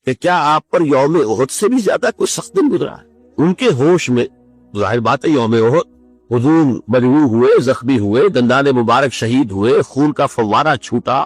کہ کیا آپ پر یوم احد سے بھی زیادہ کوئی سخت دن گزرا ہے؟ ان کے ہوش میں ظاہر بات ہے یوم احد حضور مجروح ہوئے، زخمی ہوئے، دندان مبارک شہید ہوئے، خون کا فوارہ چھوٹا،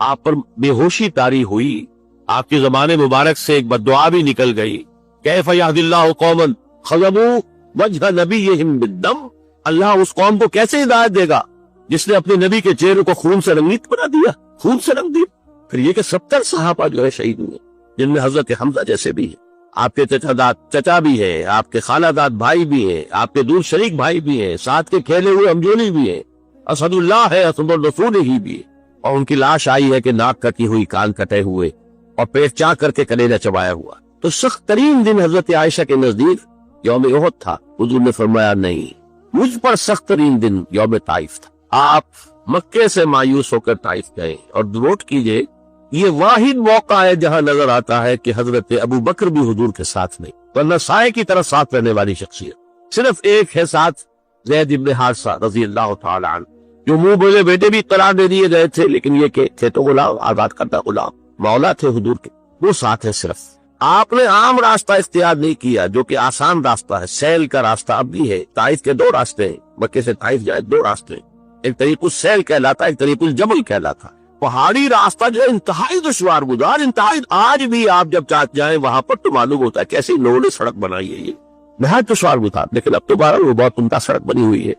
آپ پر بے ہوشی طاری ہوئی، آپ کی زبان مبارک سے ایک بددعا بھی نکل گئی، کیف یہدی اللہ قوما خضبوا وجہ نبیہم بالدم، اللہ اس قوم کو کیسے ہدایت دے گا جس نے اپنے نبی کے چہرے کو خون سے رنگیت بنا دیا، خون سے رنگ دیا۔ پھر یہ کہ 70 صحابہ جو ہے شہید ہوئے، جن میں حضرت حمزہ جیسے بھی ہیں، آپ کے چچا بھی ہیں، آپ کے خالہ داد بھائی بھی ہیں، آپ کے دور شریک بھائی بھی ہیں، ساتھ کے کھیلے ہوئے ہمجولی بھی ہیں، اسد اللہ ہے، اسد الرسول ہی بھی ہے، اور ان کی لاش آئی ہے کہ ناک کٹی ہوئی، کان کٹے ہوئے اور پیٹ چاک کر کے کلیجہ چبایا ہوا۔ تو سخت ترین دن حضرت عائشہ کے نزدیک یوم احد تھا۔ حضور نے فرمایا نہیں، مجھ پر سخت ترین دن یوم طائف تھا۔ آپ مکے سے مایوس ہو کر طائف گئے، اور نوٹ کیجئے یہ واحد موقع ہے جہاں نظر آتا ہے کہ حضرت ابو بکر بھی حضور کے ساتھ نہیں، ورنہ سائے کی طرح ساتھ رہنے والی شخصیت صرف ایک ہے ساتھ، زید ابن حارثہ رضی اللہ تعالی عنہ، جو منہ بولے بیٹے بھی قرار دے دیے گئے تھے، لیکن یہ کہ تھے تو غلام، آزاد کردہ غلام، مولا تھے حضور کے، وہ ساتھ ہے صرف۔ آپ نے عام راستہ اختیار نہیں کیا جو کہ آسان راستہ ہے، سیل کا راستہ اب بھی ہے۔ طائف کے 2 راستے ہیں، مکے سے طائف جائے 2 راستے ہیں، ایک طریق السیل کہلاتا ہے، ایک طریق الجبل کہلاتا ہے۔ پہاڑی راستہ جو ہے انتہائی دشوار گزار، انتہائی، آج بھی آپ جب چاہتے جائیں وہاں پر تو معلوم ہوتا ہے کیسی لوگوں نے سڑک بنائی ہے، یہ نہایت دشوار گزار، لیکن اب تو بہرحال وہ بہت عمدہ سڑک بنی ہوئی ہے۔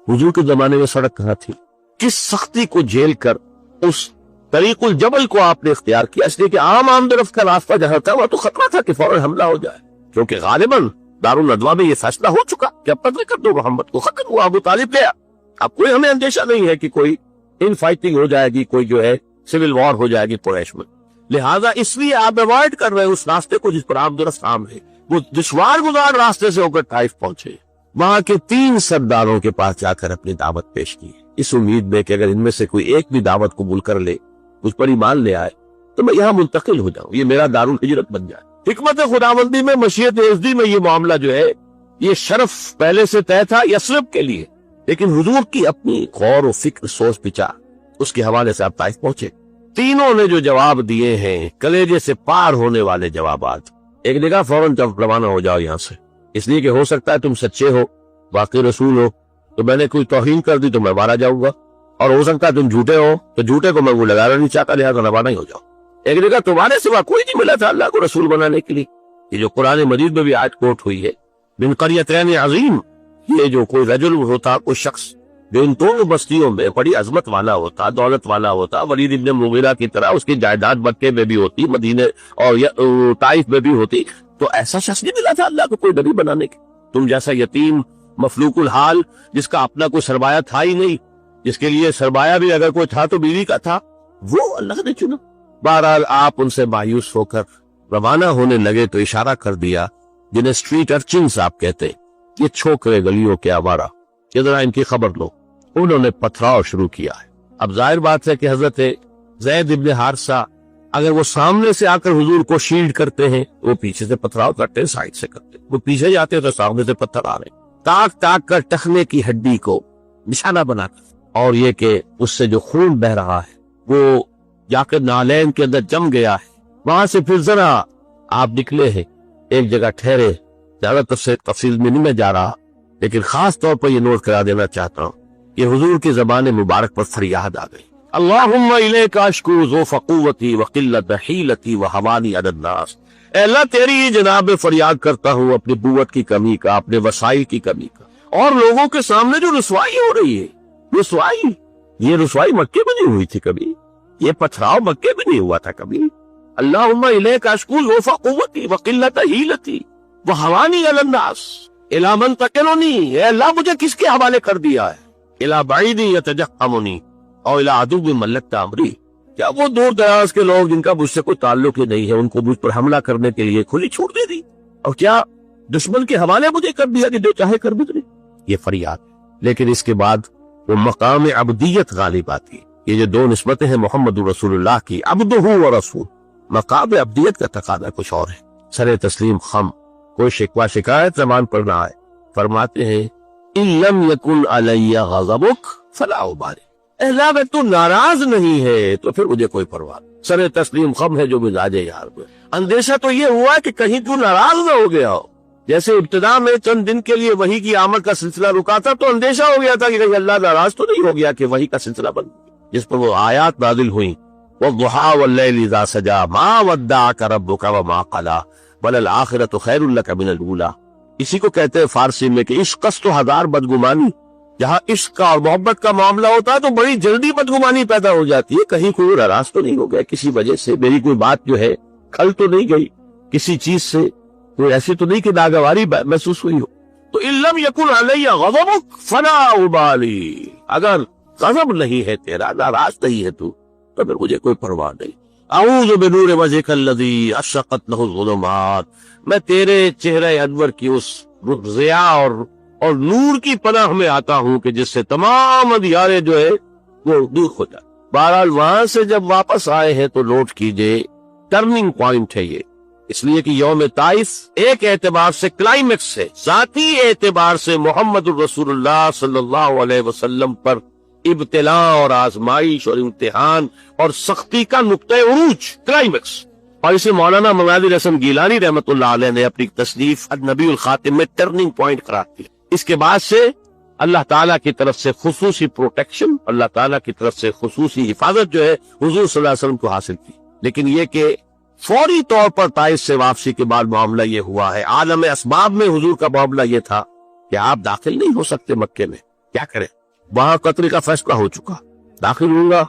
حضور کے زمانے میں سڑک کہاں تھی؟ کس سختی کو جھیل کر اس طریق الجبل کو آپ نے اختیار کیا، اس لیے کہ عام طرف کا راستہ جہاں تھا وہ تو خطرہ تھا کہ فوراً حملہ ہو جائے، کیونکہ غالباً دارالندوہ میں یہ فیصلہ ہو چکا کہ اب قتل کر دو محمد کو، ختم ہوا، ابو طالب گیا، اب کوئی ہمیں اندیشہ نہیں ہے کہ کوئی ان فائٹنگ ہو جائے گی، کوئی جو ہے سول وار ہو جائے گی قریش میں، لہذا اس لیے آپ اوائڈ کر رہے ہیں اس راستے کو جس پر آپ درست عام ہے۔ وہ دشوار گزار راستے سے ہو کر طائف پہنچے، وہاں کے 3 سرداروں کے پاس جا کر اپنی دعوت پیش کی، اس امید میں کہ اگر ان میں سے کوئی ایک بھی دعوت قبول کر لے، مجھ پر ایمان لے آئے تو میں یہاں منتقل ہو جاؤں، یہ میرا دارالہجرت بن جائے۔ حکمت خداوندی میں، مشیت عزدی میں یہ معاملہ جو ہے، یہ شرف پہلے سے طے تھا یثرب کے لیے، لیکن حضور کی اپنی غور و فکر، سوچ بچار، اس کے حوالے سے آپ طائف پہنچے۔ تینوں نے جو جواب دیے ہیں کلیجے سے پار ہونے والے جوابات، ایک نے کہا فوراً جب روانہ ہو جاؤ یہاں سے، اس لیے کہ ہو سکتا ہے تم سچے ہو، واقعی رسول ہو، تو میں نے کوئی توہین کر دی تو میں مارا جاؤں گا، اور ہو سکتا ہے تم جھوٹے ہو تو جھوٹے کو میں وہ لگانا نہیں چاہتا، لہٰذا روانہ ہی ہو جاؤ۔ ایک نے کہا تمہارے سوا کوئی نہیں ملا تھا اللہ کو رسول بنانے کے لیے، یہ جو قرآن مجید میں بھی آیت کوٹ ہوئی ہے، من قریتین عظیم، یہ جو کوئی رجل ہوتا، کوئی شخص جو ان 2 بستیوں میں بڑی عظمت والا ہوتا، دولت والا ہوتا، ولید ابن مغیرہ کی طرح اس کی جائیداد مکے میں بھی ہوتی، مدینے اور طائف میں بھی ہوتی، تو ایسا شخص نہیں ملا تھا اللہ کو کوئی نبی بنانے کے۔ تم جیسا یتیم مفلوق الحال، جس کا اپنا کوئی سرمایہ تھا ہی نہیں، جس کے لیے سرمایہ بھی اگر کوئی تھا تو بیوی کا تھا، وہ اللہ نے چنا۔ بہرحال آپ ان سے مایوس ہو کر روانہ ہونے لگے تو اشارہ کر دیا، جنہیں اسٹریٹ ارچنز آپ کہتے ہیں، یہ چھوکرے گلیوں کے آوارہ، یہ ذرا ان کی خبر لو۔ انہوں نے پتھراؤ شروع کیا ہے۔ اب ظاہر بات ہے کہ حضرت زید ابن حارثہ اگر وہ سامنے سے آ کر حضور کو شیلڈ کرتے ہیں، وہ پیچھے سے پتھراؤ کرتے ہیں، سائڈ سے کرتے ہیں، وہ پیچھے جاتے ہیں تو سامنے سے پتھر آ رہے ہیں، تاک تاک کر ٹخنے کی ہڈی کو نشانہ بنا کر، اور یہ کہ اس سے جو خون بہ رہا ہے وہ جا کر نالین کے اندر جم گیا ہے۔ وہاں سے پھر ذرا آپ نکلے ہیں، ایک جگہ ٹھہرے، زیادہ تفصیل میں نہیں میں جا رہا، لیکن خاص طور پر یہ نوٹ کرا دینا چاہتا ہوں کہ حضور کی زبان مبارک پر فریاد آ گئی، اللہم الیک اشکو ضعف قوتی وقلت حیلتی وحوانی علی الناس، اے اللہ تیری ہی جناب میں فریاد کرتا ہوں اپنی قوت کی کمی کا، اپنے وسائل کی کمی کا، اور لوگوں کے سامنے جو رسوائی ہو رہی ہے، رسوائی، یہ رسوائی مکے میں نہیں ہوئی تھی کبھی، یہ پتھراؤ مکے میں نہیں ہوا تھا کبھی۔ اللہم الیک اشکو ضعف قوتی وقلت حیلتی وحوانی علی الناس الی من تکلنی، اے اللہ مجھے کس کے حوالے کر دیا ہے، الی بعید یتجہمنی اور الی عدو ملکت امری، کیا وہ دور دراز کے لوگ جن کا مجھ سے کوئی تعلق ہی نہیں ہے، ان کو مجھ پر حملہ کرنے کے لیے کھلی چھوٹ دے دی، اور کیا دشمن کے حوالے مجھے کر دیا کہ جو چاہے کر بھی، یہ فریاد۔ لیکن اس کے بعد وہ مقام عبدیت غالب آتی، یہ جو 2 نسبتیں ہیں محمد رسول اللہ کی، عبدہ و رسول، مقام عبدیت کا تقاضا کچھ اور ہے، سر تسلیم خم، کوئی شکوہ شکایت زبان پر نہ آئے۔ فرماتے ہیں ان لم یکن علی غضبک فلا ابالی، اللہ میں تو ناراض نہیں ہے تو پھر مجھے کوئی پرواہ، سر تسلیم خم ہے جو مزاج یار میں، اندیشہ تو یہ ہوا کہ کہیں تو ناراض نہ ہو گیا ہو. جیسے ابتدا میں چند دن کے لیے وحی کی آمد کا سلسلہ رکا تھا تو اندیشہ ہو گیا تھا کہ کہیں اللہ ناراض تو نہیں ہو گیا کہ وحی کا سلسلہ بند گیا، جس پر وہ آیات نازل ہوئیں وَالضُّحَىٰ وَاللَّيْلِ إِذَا سَجَىٰ مَا وَدَّعَكَ رَبُّكَ وَمَا قَلَىٰ وَلَلْآخِرَةُ خَيْرٌ لَكَ مِنَ الْأُولَىٰ. اسی کو کہتے ہیں فارسی میں کہ عشق است و ہزار بدگمانی. جہاں عشق کا اور محبت کا معاملہ ہوتا ہے تو بڑی جلدی بدگمانی پیدا ہو جاتی ہے، کہیں کوئی ناراض تو نہیں ہو گیا کسی وجہ سے، میری کوئی بات جو ہے کھل تو نہیں گئی کسی چیز سے، کوئی ایسی تو نہیں کہ ناگواری محسوس ہوئی ہو. تو ان لم یکن علی غضبک فلا ابالی، اگر غضب نہیں ہے تیرا، ناراض نہیں ہے تو پھر مجھے کوئی پرواہ نہیں. اعوذ بنور وجهک الذی اشرقت له الظلمات، میں تیرے چہرہ انور کی اس ضیاء اور نور کی پناہ میں آتا ہوں کہ جس سے تمام اندھیارے جو ہے وہ دور ہو جائے. بہرحال وہاں سے جب واپس آئے ہیں تو نوٹ کیجئے ٹرننگ پوائنٹ ہے یہ، اس لیے کہ یوم طائف ایک اعتبار سے کلائمیکس ہے، ذاتی اعتبار سے محمد الرسول اللہ صلی اللہ علیہ وسلم پر ابتلاء اور آزمائش اور امتحان اور سختی کا نقطہ عروج، کلائمیکس. اور اسے مولانا مناظر حسن گیلانی رحمت اللہ علیہ نے اپنی تصنیف النبی الخاتم میں ٹرننگ پوائنٹ قرار دیا. اس کے بعد سے اللہ تعالیٰ کی طرف سے خصوصی پروٹیکشن، اللہ تعالیٰ کی طرف سے خصوصی حفاظت جو ہے حضور صلی اللہ علیہ وسلم کو حاصل کی. لیکن یہ کہ فوری طور پر طائف سے واپسی کے بعد معاملہ یہ ہوا ہے. عالم اسباب میں حضور کا معاملہ یہ تھا کہ آپ داخل نہیں ہو سکتے مکے میں، کیا کریں، وہاں قتل کا فیصلہ ہو چکا، داخل ہوں گا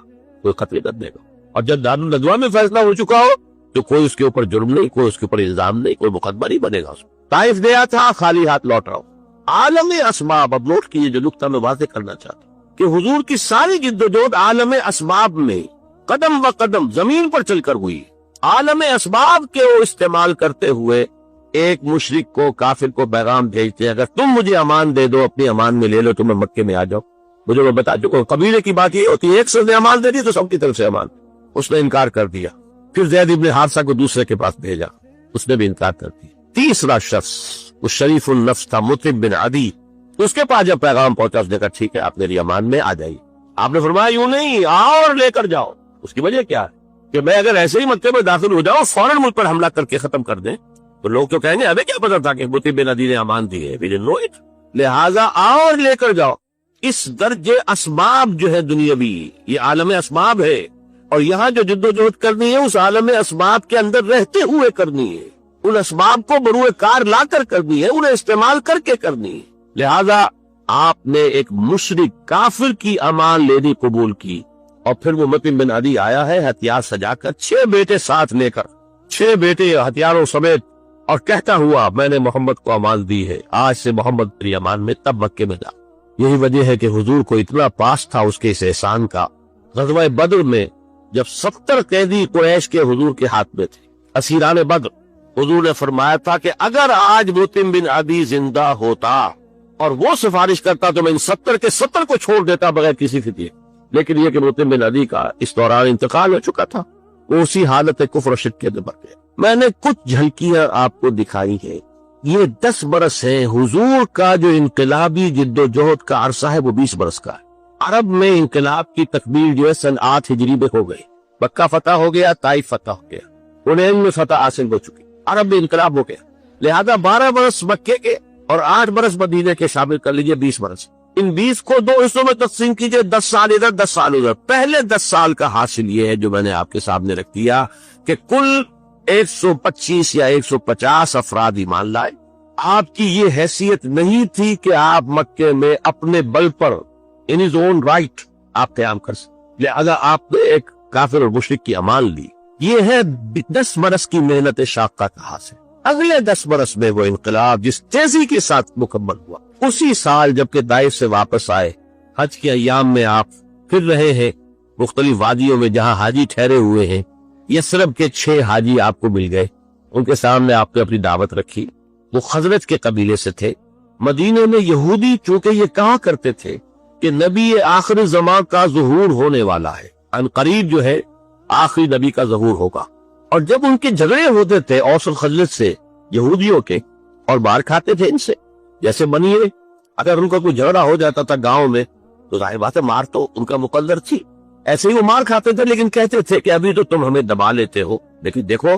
کوئی قتل کر دے گا، اور جب دارالندوا میں فیصلہ ہو چکا ہو تو کوئی اس کے اوپر جرم نہیں، کوئی اس کے اوپر الزام نہیں، کوئی مقدمہ نہیں بنے گا. طائف گیا تھا خالی ہاتھ لوٹ رہا ہوں. عالم اسباب، اب نوٹ کیجیے جو نقطہ میں واضح کرنا چاہتا ہوں کہ حضور کی ساری جدوجہد عالم اسباب میں قدم و قدم زمین پر چل کر ہوئی. عالم اسباب کے وہ استعمال کرتے ہوئے ایک مشرک کو، کافر کو پیغام بھیجتے ہیں اگر تم مجھے امان دے دو، اپنی امان میں لے لو تو میں مکے میں آ جاؤں. مجھے وہ بتا چکا ہوں قبیلے کی بات یہ ہوتی ہے، ایک شخص نے امان دے دی تو سب کی طرف سے امان، اس نے انکار کر دیا. پھر زید ابن حارثہ کو دوسرے کے پاس بھیجا، اس نے بھی انکار کر دیا. تیسرا شخص وہ شریف النفس تھا مطعم بن عدی، اس کے پاس جب پیغام پہنچا اس نے کہا ٹھیک ہے آپ میری امان میں آ جائیے. آپ نے فرمایا یوں نہیں، آؤ اور لے کر جاؤ. اس کی وجہ کیا ہے کہ میں اگر ایسے ہی مکے میں داخل ہو جاؤں فوراً مجھ پر حملہ کر کے ختم کر دیں تو لوگ تو کہیں گے ہمیں کیا پتا تھا کہ مطعم بن عدی نے امان دی ہے، لہٰذا آؤ اور لے کر جاؤ. اس درجے اسباب جو ہے دنیاوی، یہ عالم اسباب ہے، اور یہاں جو جدوجہد کرنی ہے اس عالم اسباب کے اندر رہتے ہوئے کرنی ہے، ان اسباب کو بروئے کار لا کر کرنی ہے، انہیں استعمال کر کے کرنی ہے. لہذا آپ نے ایک مشرک کافر کی امان لینی قبول کی، اور پھر وہ مطعم بن عدی آیا ہے ہتھیار سجا کر، 6 بیٹے ساتھ لے کر، 6 بیٹے ہتھیاروں سمیت، اور کہتا ہوا میں نے محمد کو امان دی ہے، آج سے محمد میری امان میں، تب مکے میں جا. یہی وجہ ہے کہ حضور کو اتنا پاس تھا اس کے اس احسان کا. غزوہ بدر میں جب 70 قیدی قریش کے حضور کے ہاتھ میں تھے، اسیران بدر، حضور نے فرمایا تھا کہ اگر آج مطعم بن عدی زندہ ہوتا اور وہ سفارش کرتا تو میں ان 70 کے 70 کو چھوڑ دیتا بغیر کسی فتنے. لیکن یہ کہ مطعم بن عدی کا اس دوران انتقال ہو چکا تھا، وہ اسی حالت کفر و شرک کے اندر مر گیا. میں نے کچھ جھلکیاں آپ کو دکھائی ہیں. یہ 10 برس ہیں. حضور کا جو انقلابی جد و جہد کا عرصہ ہے وہ 20 برس کا ہے. عرب میں انقلاب کی تکمیل جو ہے سن 8 ہجری میں ہو گئی. مکہ فتح ہو گیا، طائف فتح ہو گیا، حنین میں فتح حاصل ہو چکی، عرب میں انقلاب ہو گیا. لہذا 12 برس مکے کے اور 8 برس مدینے کے شامل کر لیجئے، 20 برس. ان 20 کو 2 حصوں میں تقسیم کیجئے، 10 سال ادھر 10 سال ادھر. پہلے 10 سال کا حاصل یہ ہے جو میں نے آپ کے سامنے رکھ دیا کہ کل 125 یا 150 افراد ایمان لائے. آپ کی یہ حیثیت نہیں تھی کہ آپ مکے میں اپنے بل پر ان his own right آپ قیام کر سکتے، لہذا آپ نے ایک کافر اور مشرک کی امان لی. یہ ہے 10 برس کی محنت شاقہ کا حاصل. اگلے 10 برس میں وہ انقلاب جس تیزی کے ساتھ مکمل ہوا، اسی سال جبکہ طائف سے واپس آئے، حج کے ایام میں آپ پھر رہے ہیں مختلف وادیوں میں جہاں حاجی ٹھہرے ہوئے ہیں. یثرب کے 6 حاجی آپ کو مل گئے، ان کے سامنے آپ نے اپنی دعوت رکھی. وہ خزرج کے قبیلے سے تھے. مدینے میں یہودی چونکہ یہ کہا کرتے تھے کہ نبی آخر زمان کا ظہور ہونے والا ہے، ان قریب جو ہے آخری نبی کا ظہور ہوگا. اور جب ان کے جھگڑے ہوتے تھے اوس اور خزرج سے یہودیوں کے، اور مار کھاتے تھے ان سے، جیسے منیے اگر ان کا کوئی جھگڑا ہو جاتا تھا گاؤں میں تو ظاہر بات ہے مار تو ان کا مقدر تھی، ایسے ہی وہ مار کھاتے تھے. لیکن کہتے تھے کہ ابھی تو تم ہمیں دبا لیتے ہو، لیکن دیکھو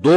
2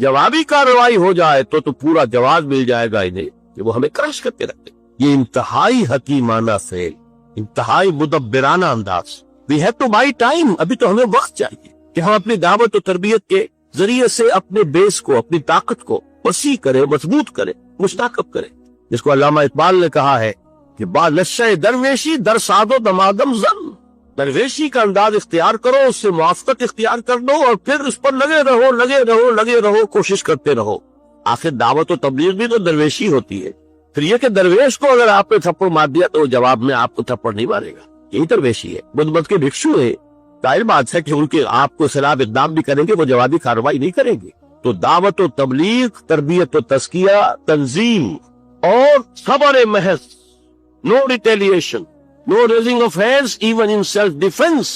جوابی کارروائی ہو جائے تو پورا جواز مل جائے گا انہیں کہ وہ ہمیں کراش کرتے رکھتے. یہ انتہائی حکیمانہ فعل، انتہائی مدبرانہ انداز. We have to buy time, ابھی تو ہمیں وقت چاہیے کہ ہم اپنی دعوت و تربیت کے ذریعے سے اپنے بیس کو، اپنی طاقت کو وسیع کریں، مضبوط کریں، مستحکم کریں. جس کو علامہ اقبال نے کہا ہے کہ با لشہ درویشی در ساد و دمادم زن، درویشی کا انداز اختیار کرو، اس سے موافقت اختیار کر دو اور پھر اس پر لگے رہو، کوشش کرتے رہو. آخر دعوت و تبلیغ بھی تو درویشی ہوتی ہے. پھر یہ کہ درویش کو اگر آپ نے تھپڑ مار دیا تو جواب میں آپ کو تھپڑ نہیں مارے گا، یہی درویشی ہے. بدھ مت کے بھکشو ہے، ظاہر بات ہے کہ ان کے آپ کو خلاف اقدام بھی کریں گے، وہ جوابی کارروائی نہیں کریں گے. تو دعوت و تبلیغ، تربیت و تزکیہ، تنظیم اور صبر محض، no retaliation, no raising of hands even in self defence,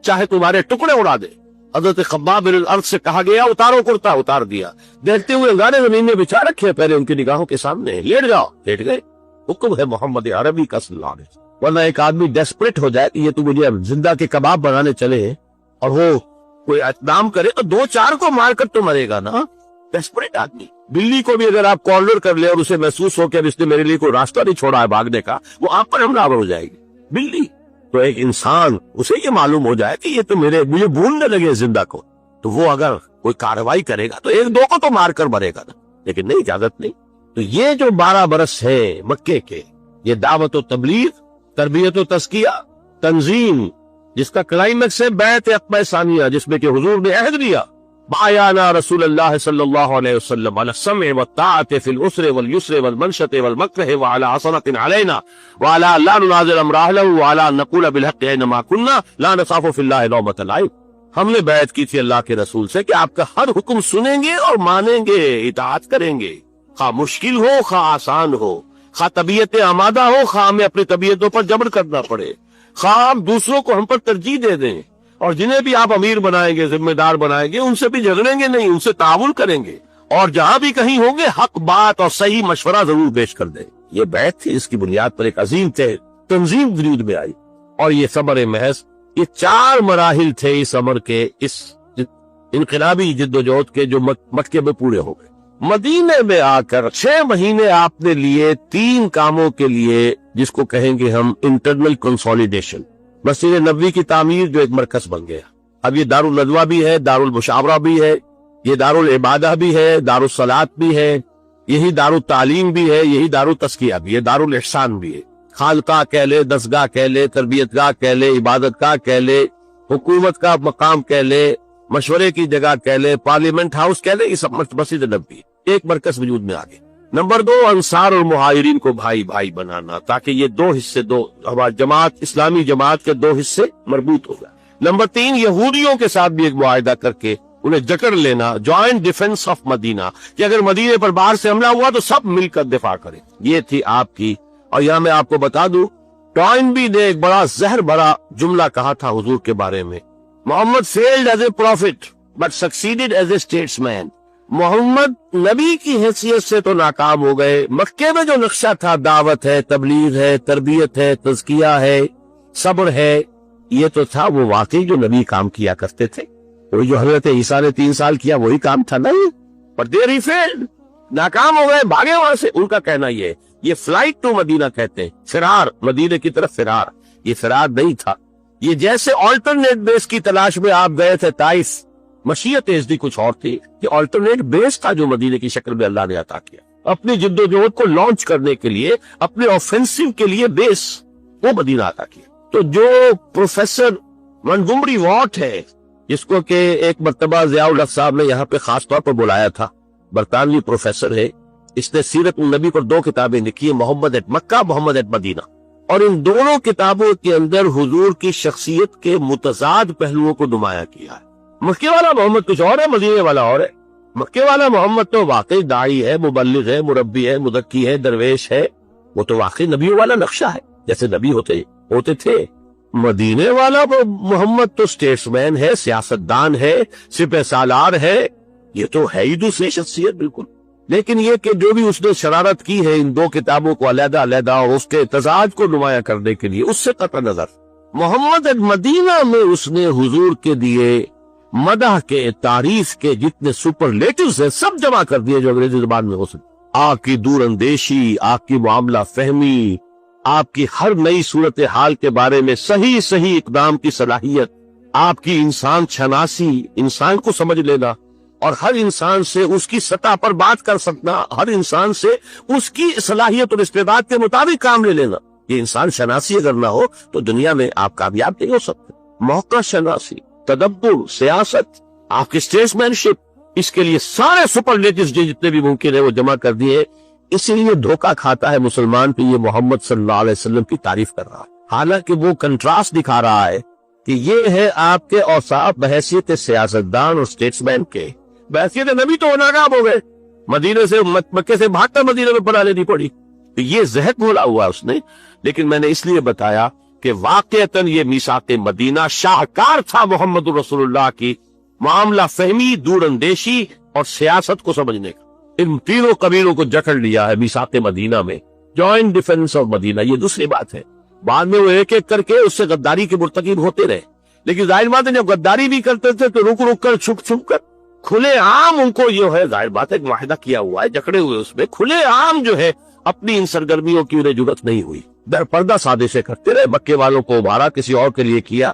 چاہے تمہارے ٹکڑے اڑا دے. حضرت خباب بن الارض سے کہا گیا اتارو کرتا، اتار دیا. دیکھتے ہوئے انگارے زمین میں بچھا رکھے، پہلے ان کی نگاہوں کے سامنے، لیٹ جاؤ، لیٹ گئے. حکم ہے محمد عربی کا صلی اللہ علیہ وسلم. ورنہ ایک آدمی ڈیسپریٹ ہو جائے کہ یہ تو مجھے زندہ کے کباب بنانے چلے ہیں، اور وہ کوئی اقدام کرے تو 2-4 کو مار کر تو مرے گا نا. ڈیسپریٹ آدمی. بلی کو بھی اگر آپ کارنر کر لے اور اسے محسوس ہو کہ اب اس نے میرے لیے کوئی راستہ نہیں چھوڑا ہے بھاگنے کا، وہ آپ پر حملہ آور ہو جائے گی. بلی تو ایک انسان، اسے یہ معلوم ہو جائے کہ یہ تو مجھے بھولنے لگے زندہ کو، تو وہ اگر کوئی کارروائی کرے گا تو 1-2 کو تو مار کر مرے گا نا. لیکن نہیں، اجازت نہیں. تو یہ جو 12 برس ہے مکے کے، یہ دعوت و تبلیغ، تربیت و تزکیہ، تنظیم، جس کا کلائمیکس ہے بیعت عقبہ ثانیہ، جس میں کہ حضور نے عہد دیا، بایعنا رسول اللہ صلی اللہ علیہ وسلم علی السمع والطاعۃ فی العسر والیسر والمنشط والمکرہ وعلی عصرۃ علینا وعلی لا ننازع امر اہلہ وعلی ان نقول بالحق اینما کنا لا نخاف فی اللہ لومۃ لائم. ہم نے بیعت کی تھی اللہ کے رسول سے کہ آپ کا ہر حکم سنیں گے اور مانیں گے، اطاعت کریں گے، خواہ مشکل ہو خواہ آسان ہو، خواہ طبیعت آمادہ ہو خواہ ہمیں اپنی طبیعتوں پر جبر کرنا پڑے، خواہ آپ دوسروں کو ہم پر ترجیح دے دیں، اور جنہیں بھی آپ امیر بنائیں گے، ذمہ دار بنائیں گے، ان سے بھی جھگڑیں گے نہیں، ان سے تعاون کریں گے، اور جہاں بھی کہیں ہوں گے حق بات اور صحیح مشورہ ضرور پیش کر دیں. یہ بیعت تھی، اس کی بنیاد پر ایک عظیم تنظیم وجود میں آئی. اور یہ صبر محض، یہ 4 مراحل تھے اس امر کے، اس انقلابی جد و جہد کے، جو مکے میں پورے ہو گئے. مدینے میں آ کر 6 مہینے آپ نے لیے 3 کاموں کے لیے، جس کو کہیں گے ہم انٹرنل کنسولیڈیشن. مسجد نبوی کی تعمیر جو ایک مرکز بن گیا، اب یہ دار الندوہ بھی ہے، دار المشاورہ بھی ہے، یہ دار العبادہ بھی ہے، دار الصلاۃ بھی ہے، یہی دار التعلیم بھی ہے، یہی دار التزکیہ بھی ہے، دار الاحسان بھی ہے. خانقاہ کہہ لے، دستگاہ کہہ لے، تربیت گاہ کہہ لے، عبادت گاہ کہہ لے، حکومت کا مقام کہہ لے، مشورے کی جگہ کہہ لے، پارلیمنٹ ہاؤس کہہ لے، یہ سب مسجد نبوی ایک مرکز وجود میں آ گئے. نمبر 2، انصار اور مہاجرین کو بھائی بھائی بنانا، تاکہ یہ 2 حصے، ہماری جماعت، اسلامی جماعت کے 2 حصے مربوط ہو گئے. نمبر 3، یہودیوں کے ساتھ بھی ایک معاہدہ کر کے انہیں جکڑ لینا، جوائنٹ ڈیفنس آف مدینہ، کہ اگر مدینے پر باہر سے حملہ ہوا تو سب مل کر دفاع کریں. یہ تھی آپ کی. اور یہاں میں آپ کو بتا دوں، ٹوائنبی نے ایک بڑا زہر بھرا جملہ کہا تھا حضور کے بارے میں، Muhammad failed as a prophet but succeeded as a statesman مین. محمد نبی کی حیثیت سے تو ناکام ہو گئے، مکے میں جو نقشہ تھا، دعوت ہے، تبلیغ ہے، تربیت ہے، تزکیہ ہے، صبر ہے، یہ تو تھا وہ واقعی جو نبی کام کیا کرتے تھے. وہی جو حضرت عیسیٰ نے 3 سال کیا، وہی کام تھا نا. پر دیر ہی فیلڈ، ناکام ہو گئے، بھاگے وہاں سے. ان کا کہنا یہ فلائٹ ٹو مدینہ کہتے ہیں، فرار، مدینے کی طرف فرار. یہ فرار نہیں تھا، یہ جیسے آلٹرنیٹ بیس کی تلاش میں آپ گئے تھے طائف، مشیت ازدی کچھ اور تھی. یہ آلٹرنیٹ بیس تھا جو مدینے کی شکل میں اللہ نے عطا کیا اپنی جد و جہد کو لانچ کرنے کے لیے، اپنے آفینسو کے لیے بیس وہ مدینہ عطا کیا. تو جو پروفیسر منگمبری واٹ ہے، جس کو کہ ایک مرتبہ ضیاء الحق صاحب نے یہاں پہ خاص طور پر بلایا تھا، برطانوی پروفیسر ہے، اس نے سیرت النبی پر 2 کتابیں لکھی ہیں، محمد at Mecca, Muhammad at Medina. اور ان دونوں کتابوں کے اندر حضور کی شخصیت کے متضاد پہلوؤں کو نمایاں کیا ہے. مکے والا محمد کچھ اور ہے، مدینے والا اور ہے. مکے والا محمد تو واقعی داعی ہے، مبلغ ہے، مربی ہے، مذکی ہے، درویش ہے، وہ تو واقعی نبیوں والا نقشہ ہے جیسے نبی ہوتے تھے. مدینے والا محمد تو اسٹیٹس مین ہے، سیاستدان ہے، سپہ سالار ہے، یہ تو ہے ہی دوسری شخصیت بالکل. لیکن یہ کہ جو بھی اس نے شرارت کی ہے ان 2 کتابوں کو علیحدہ علیحدہ اور اس کے تضاد کو نمایاں کرنے کے لیے، اس سے قطع نظر محمد مدینہ میں اس نے حضور کے دیے مدح کے، تعریف کے جتنے سپرلیٹوز ہیں سب جمع کر دیے جو انگریزی زبان میں ہو سکتے. آپ کی دور اندیشی، آپ کی معاملہ فہمی، آپ کی ہر نئی صورتحال کے بارے میں صحیح اقدام کی صلاحیت، آپ کی انسان شناسی، انسان کو سمجھ لینا اور ہر انسان سے اس کی سطح پر بات کر سکنا، ہر انسان سے اس کی صلاحیت اور استعداد کے مطابق کام لے لینا. یہ انسان شناسی اگر نہ ہو تو دنیا میں آپ کامیاب نہیں ہو سکتے. موقع شناسی، تدبر، سیاست، آپ کی اسٹیٹسمین شپ، اس کے لیے سارے سپرلیٹوز جتنے بھی ممکن ہے وہ جمع کر دیے. اسی لیے دھوکہ کھاتا ہے مسلمان پہ یہ محمد صلی اللہ علیہ وسلم کی تعریف کر رہا ہے، حالانکہ وہ کنٹراسٹ دکھا رہا ہے کہ یہ ہے آپ کے اوصاف بحیثیت سیاستدان اور اسٹیٹسمین کے. بحیثیت نبی تو ناکام ہو گئے، مدینے سے مکے سے بھاگ کر مدینے میں پناہ لینی پڑی. تو یہ زہد بولا ہوا اس نے، لیکن میں نے اس لیے بتایا کہ واقعتاً یہ میثاق مدینہ شاہکار تھا محمد رسول اللہ کی معاملہ فہمی، دور اندیشی اور سیاست کو سمجھنے کا. ان تینوں قبیلوں کو جکڑ لیا ہے میثاق مدینہ میں. جوائنٹ ڈیفنس آف مدینہ یہ دوسری بات ہے. بعد میں وہ ایک ایک کر کے اس سے غداری کے مرتکب ہوتے رہے، لیکن ظاہر بات ہے جب غداری بھی کرتے تھے تو رک رک کر چھپ چھپ کر کھلے عام ان کو یہ ہے، ظاہر بات ہے ایک معاہدہ کیا ہوا ہے، جکڑے ہوئے اس میں کھلے عام جو ہے اپنی ان سرگرمیوں کی انہیں جرأت نہیں ہوئی. در پردہ سازشیں کرتے رہے، مکے والوں کو ابھارا، کسی اور کے لیے کیا،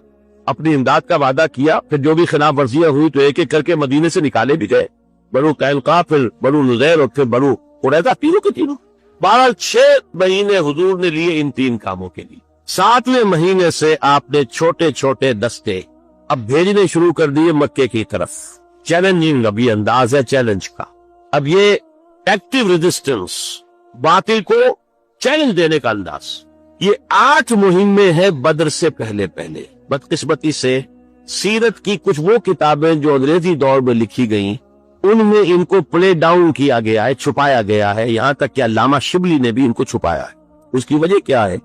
اپنی امداد کا وعدہ کیا، پھر جو بھی خلاف ورزیاں ہوئی تو ایک ایک کر کے مدینے سے نکالے بھی گئے. بنو قینقاع، پھر بنو نذیر اور پھر بنو قریظہ، تینوں کے تینوں. 6 مہینے حضور نے لیے ان 3 کاموں کے لیے. 7ویں مہینے سے آپ نے چھوٹے چھوٹے دستے اب بھیجنے شروع کر دیے مکے کی طرف. چیلنجنگ، اب یہ انداز ہے چیلنج کا. اب یہ ایکٹیو ریزسٹنس، باطل کو چیلنج دینے کا انداز. یہ 8 مہمیں ہیں بدر سے پہلے. بدقسمتی سے سیرت کی کچھ وہ کتابیں جو انگریزی دور میں لکھی گئیں ان میں ان کو پلے ڈاؤن کیا گیا ہے، چھپایا گیا ہے، یہاں تک کہ علامہ شبلی نے بھی ان کو چھپایا ہے. اس کی وجہ کیا ہے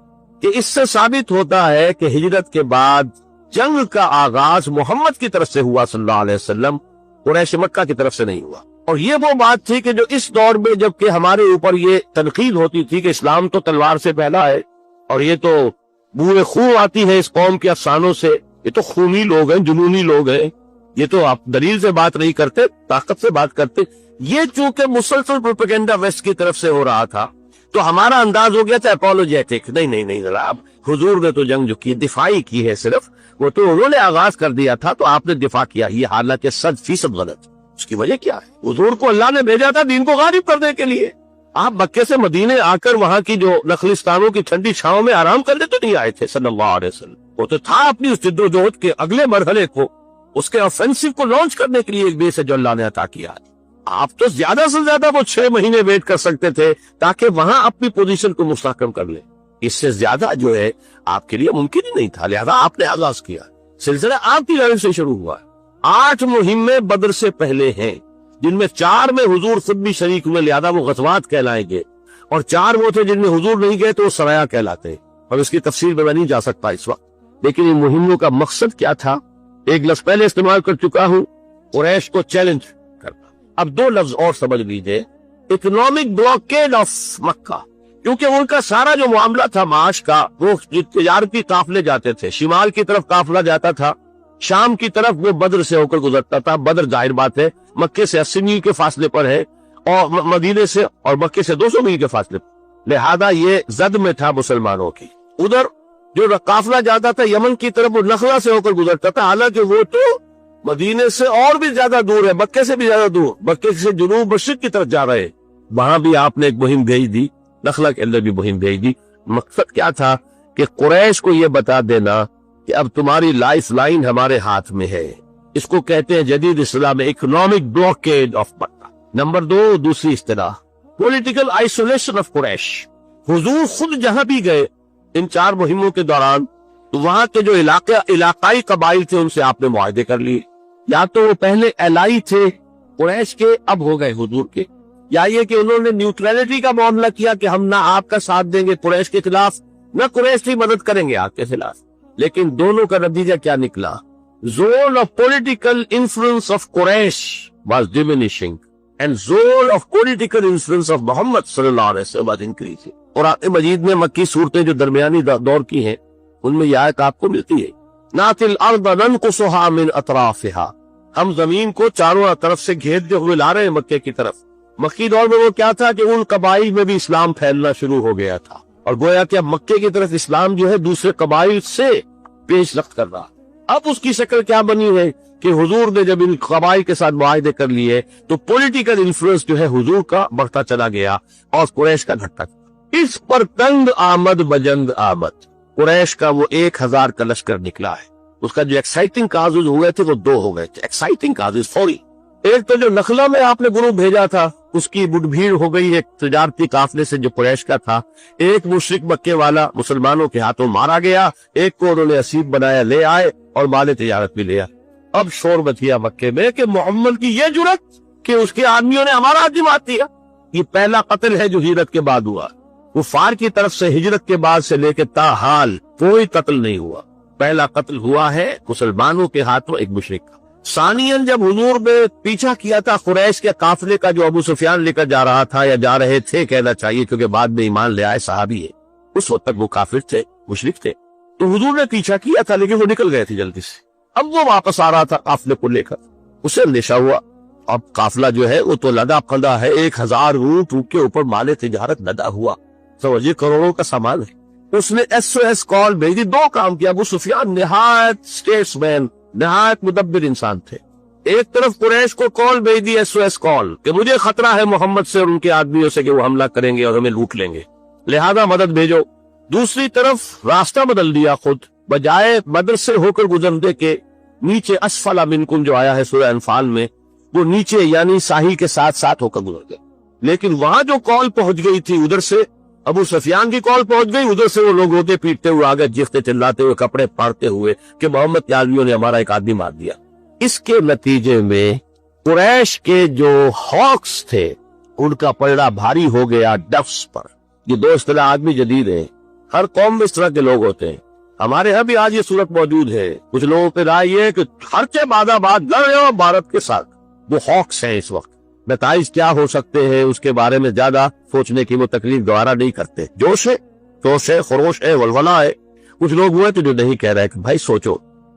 کہ اس سے ثابت ہوتا ہے کہ ہجرت کے بعد جنگ کا آغاز محمد کی طرف سے ہوا صلی اللہ علیہ وسلم، قریش مکہ کی طرف سے نہیں ہوا. اور یہ وہ بات تھی کہ جو اس دور میں جبکہ ہمارے اوپر یہ تنقید ہوتی تھی کہ اسلام تو تلوار سے پہلا ہے اور یہ تو بوئے خون آتی ہے اس قوم کے افسانوں سے، یہ تو خونی لوگ ہیں، جنونی لوگ ہیں، یہ تو آپ دلیل سے بات نہیں کرتے، طاقت سے بات کرتے. یہ چونکہ مسلسل پروپیگنڈا ویسٹ کی طرف سے ہو رہا تھا تو ہمارا انداز ہو گیا تھا اپولوجیٹک. نہیں جناب، حضور نے تو جنگ جو کی دفاعی کی ہے، صرف وہ تو انہوں نے آغاز کر دیا تھا تو آپ نے دفاع کیا. یہ حالانکہ 100% غلط. اس کی وجہ کیا ہے؟ حضور کو اللہ نے بھیجا تھا دین کو غالب کرنے کے لیے. آپ مکے سے مدینے آ کر وہاں کی جو نخلستانوں کی ٹھنڈی چھاؤں میں آرام کرنے تو نہیں آئے تھے صلی اللہ علیہ وسلم. وہ تو تھا اپنی اس جدوجہد کے اگلے مرحلے کو، اس کے آفینسو کو لانچ کرنے کے لیے ایک بیس ہے جو اللہ نے عطا کیا. آپ تو زیادہ سے زیادہ وہ 6 مہینے ویٹ کر سکتے تھے تاکہ وہاں اپنی پوزیشن کو مستحکم کر لیں. اس سے زیادہ جو ہے آپ کے لیے ممکن ہی نہیں تھا، لہذا آپ نے آغاز کیا. سلسلہ آپ کی جانب سے شروع ہوا. 8 مہمیں بدر سے پہلے ہیں جن میں 4 میں حضور خود بھی شریک ہوئے، لہذا وہ غزوات کہلائیں گے، اور 4 وہ تھے جن میں حضور نہیں گئے تو وہ سرایا کہلاتے ہیں. اور اس کی تفصیل میں نہیں جا سکتا اس وقت، لیکن ان مہموں کا مقصد کیا تھا ایک لفظ پہلے استعمال کر چکا ہوں، قریش کو چیلنج کرنا. اب 2 لفظ اور سمجھ لیجئے. اکنامک بلاکیڈ آف مکہ، کیونکہ ان کا سارا جو معاملہ تھا معاش کا، وہ تجارتی قافلے جاتے تھے، شمال کی طرف قافلہ جاتا تھا، شام کی طرف وہ بدر سے ہو کر گزرتا تھا. بدر ظاہر بات ہے مکے سے 80 میل کے فاصلے پر ہے اور مدینے سے اور مکے سے 200 میل کے فاصلے پر، لہذا یہ زد میں تھا مسلمانوں کی. ادھر جو قافلہ جاتا تھا یمن کی طرف وہ نخلا سے ہو کر گزرتا تھا، حالانکہ وہ تو مدینے سے اور بھی زیادہ دور ہے، مکے سے بھی زیادہ دور، مکے سے جنوب مشرق کی طرف جا رہے. وہاں بھی آپ نے ایک مہم بھیج دی، نخلا کے اندر بھی مہم بھیج دی. مقصد کیا تھا کہ قریش کو یہ بتا دینا کہ اب تمہاری لائف لائن ہمارے ہاتھ میں ہے. اس کو کہتے ہیں جدید اصطلاح میں economic blockade of Mecca. Number 2 دوسری اصطلاح پولیٹیکل آئسولیشن آف قریش. حضور خود جہاں بھی گئے ان 4 مہموں کے دوران تو وہاں کے جو علاقائی قبائل تھے ان سے آپ نے معاہدے کر لیے. یا تو وہ پہلے الائی تھے قریش کے، اب ہو گئے حضور کے، یا یہ کہ انہوں نے نیوٹرلٹی کا معاملہ کیا کہ ہم نہ آپ کا ساتھ دیں گے قریش کے خلاف، نہ قریش کی مدد کریں گے آپ کے خلاف. لیکن دونوں کا نتیجہ کیا نکلا؟ zone of political influence of Quraysh was diminishing and zone of political influence of Muhammad صلی اللہ علیہ وسلم was increasing. قرآن مجید میں مکی صورتیں جو درمیانی دور کی ہیں ان میں یہ آیت آپ کو ملتی ہے، نَأْتِي الْأَرْضَ نَنْقُصُهَا مِنْ أَطْرَافِهَا ہم زمین کو چاروں طرف سے گھیرتے ہوئے لا رہے ہیں مکے کی طرف۔ مکی دور میں وہ کیا تھا کہ ان قبائل میں بھی اسلام پھیلنا شروع ہو گیا تھا، اور گویا کہ اب مکے کی طرف اسلام جو ہے دوسرے قبائل سے پیش رفت کر رہا۔ اب اس کی شکل کیا بنی ہے کہ حضور نے جب ان قبائل کے ساتھ معاہدے کر لیے تو پولیٹیکل انفلوئنس جو ہے حضور کا بڑھتا چلا گیا اور قریش کا گھٹتا چلا۔ اس پر تنگ آمد بجند آمد، قریش کا وہ 1000 کا لشکر نکلا ہے۔ اس کا جو ایکسائٹنگ کازز ہوئے تھے وہ 2 ہو گئے تھے، ایکسائٹنگ کازز فوری۔ ایک تو جو نخلا میں آپ نے گروہ بھیجا تھا اس کی مٹ بھیڑ ہو گئی ایک تجارتی قافلے سے جو قریش کا تھا، ایک مشرک مکے والا مسلمانوں کے ہاتھوں مارا گیا، ایک کو انہوں نے اسیر بنایا لے آئے اور مال تجارت بھی لیا۔ اب شور مچیا مکے میں کہ محمد کی یہ جرت کہ اس کے آدمیوں نے ہمارا آدمی مار دیا۔ یہ پہلا قتل ہے جو ہجرت کے بعد ہوا۔ کفار کی طرف سے ہجرت کے بعد سے لے کے تاحال کوئی قتل نہیں ہوا، پہلا قتل ہوا ہے مسلمانوں کے ہاتھوں ایک مشرک کا۔ ثانیاً جب حضور نے پیچھا کیا تھا قریش کے قافلے کا جو ابو سفیان لے کر جا رہا تھا، یا جا رہے تھے کہنا چاہیے کیونکہ بعد میں ایمان لے آئے صحابی ہے، اس وقت تک وہ کافر تھے، مشرک تھے، تو حضور نے پیچھا کیا تھا لیکن وہ نکل گئے تھے جلدی سے۔ اب وہ واپس آ رہا تھا قافلے کو لے کر، اسے اندیشہ ہوا اب قافلہ جو ہے وہ تو لدا پھندا ہے، 1000 اونٹ کے اوپر مال تجارت لدا ہوا، سمجھیے کروڑوں کا سامان ہے۔ اس نے SOS کال بھیجی، 2 کام کیا۔ ابو سفیان نہایت اسٹیٹس مین، نہایت مدبر انسان تھے۔ ایک طرف قریش کو کال بھیج دی SOS کال کہ مجھے خطرہ ہے محمد سے اور ان کے آدمیوں سے کہ وہ حملہ کریں گے اور ہمیں لوٹ لیں گے، لہذا مدد بھیجو۔ دوسری طرف راستہ بدل دیا خود، بجائے بدر سے ہو کر گزرنے کے نیچے اسفل منکم جو آیا ہے سورہ انفال میں، وہ نیچے یعنی ساحل کے ساتھ ساتھ ہو کر گزر گئے۔ لیکن وہاں جو کال پہنچ گئی تھی ادھر سے ابو سفیان کی کال پہنچ گئی، ادھر سے وہ لوگ روتے پیٹتے ہوئے آگے، جیختے چلاتے ہوئے، کپڑے پھاڑتے ہوئے کہ محمد کے آدمیوں نے ہمارا ایک آدمی مار دیا۔ اس کے نتیجے میں قریش کے جو ہاکس تھے ان کا پلڑا بھاری ہو گیا ڈفس پر۔ یہ 2 اصطلاح آدمی جدید ہیں، ہر قوم میں اس طرح کے لوگ ہوتے ہیں، ہمارے ہاں بھی آج یہ صورت موجود ہے۔ کچھ لوگوں پہ رائے یہ ہے کہ خرچے بادہ باد لڑ رہے ہو بھارت کے ساتھ، وہ ہاکس ہیں اس وقت۔ نتائج کیا ہو سکتے ہیں اس کے بارے میں زیادہ سوچنے کی وہ تکلیف گوارا نہیں کرتے۔ جوش ہے، خروش ہے، ولولہ ہے۔ کچھ لوگ ہوئے تو جو نہیں کہہ رہے کہ بھائی سوچو